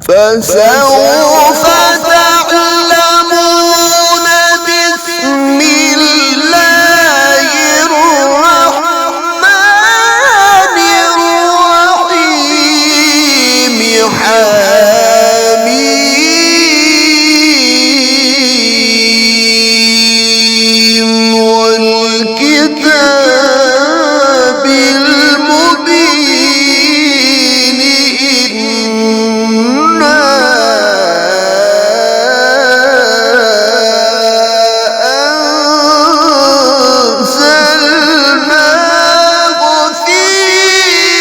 فسوف تعلمون بسم الله الرحمن الرحيم حميم والكتاب المبين إنا أنزلناه في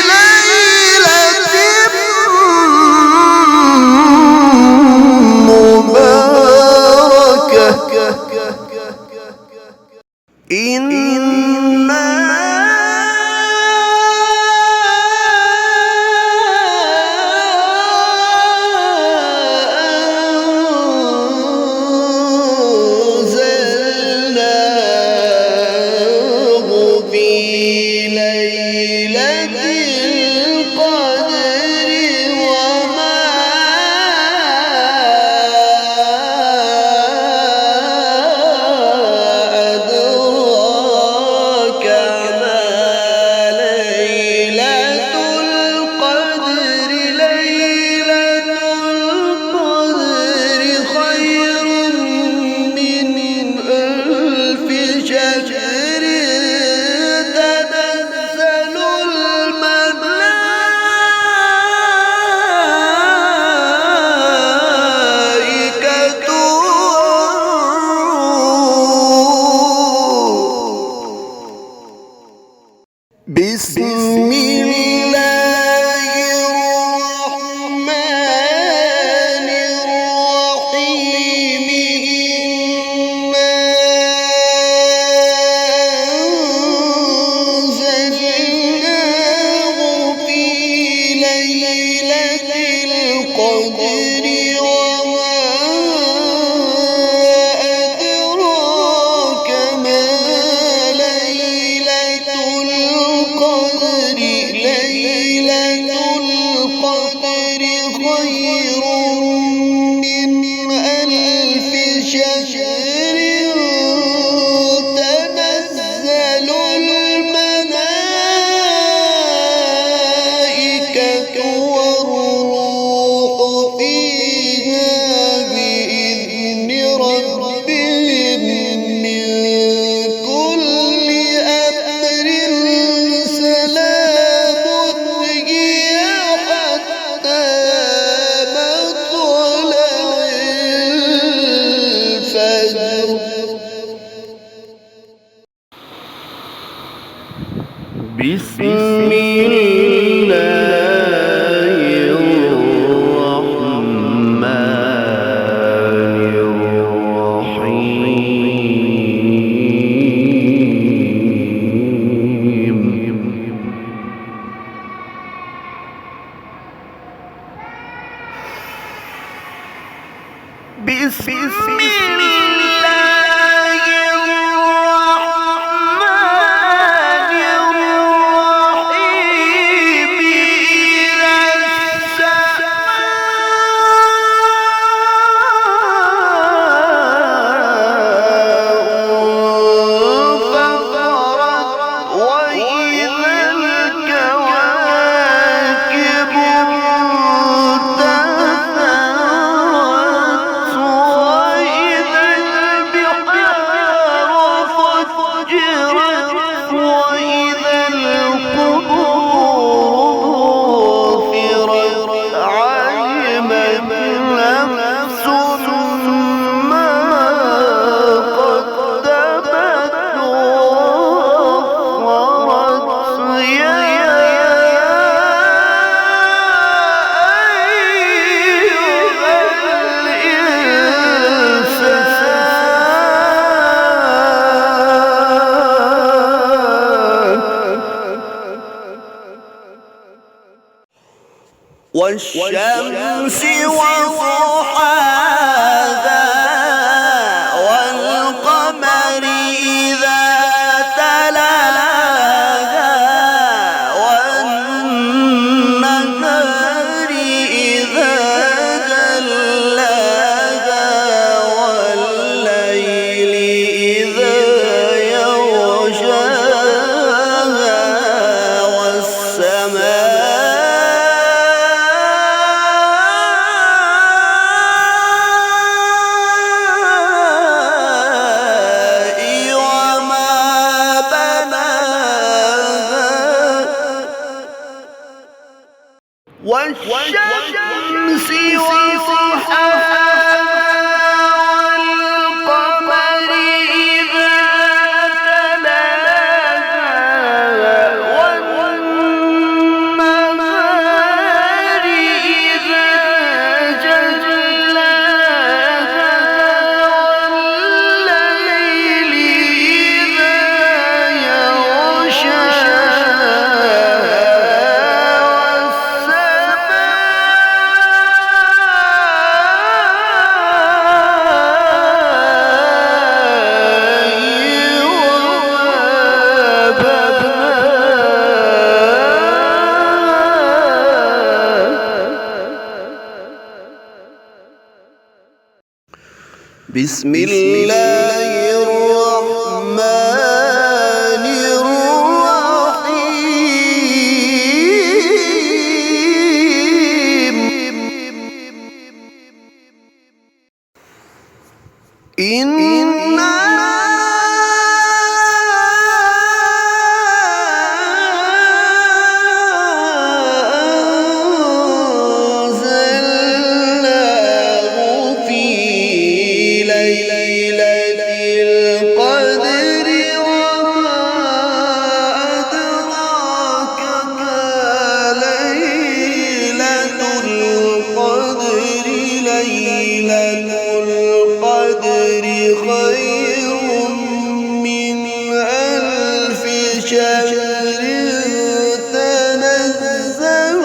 ليلة مباركة إنا أنزلناه في ليلة القدر وما أدراك ما ليلة القدر ليلة القدر خير من ألف شهر تنزل الملائكة بسم الله الرحمن الرحيم إنا أنزلناه في ليلة القدر وما أدراك ما ليلة القدر ليلة القدر خير من ألف شهر تنزل الملائكة والروح فيها بإذن ربهم من كل أمر سلام هي حتى مطلع الفجر بسم الله الرحمن الرحيم بسم الله الرحمن الرحيم إذا السماء انفطرت وإذا الكواكب انتثرت وإذا البحار فجرت وإذا القبور بعثرت علمت نفس ما قدمت وأخرت يا والشمس وضحاها والقمر إذا تلاها والنهار إذا والشمس وضحاها والقمر إذا تلاها والنهار إذا جلاها والليل إذا بسم الله الرحمن الرحيم إنا أنزلناه في ليلة القدر وما أدراك ما ليلة القدر ليلة القدر خير من ألف شهر تنزل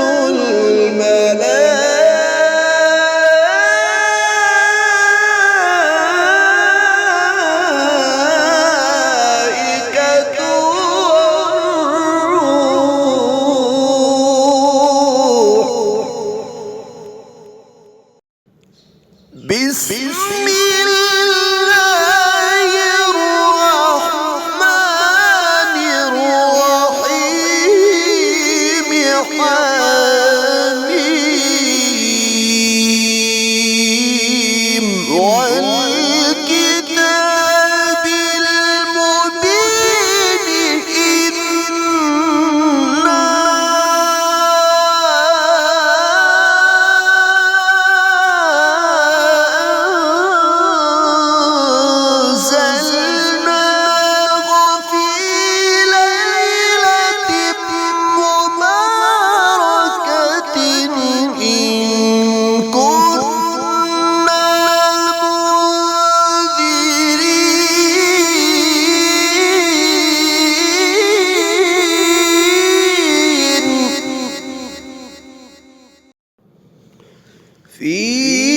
الملائكة والروح بسم الله الرحمن الرحيم حميم والكتاب المبين أنزلناه في ليلة مباركة إن كنا منذرين فيها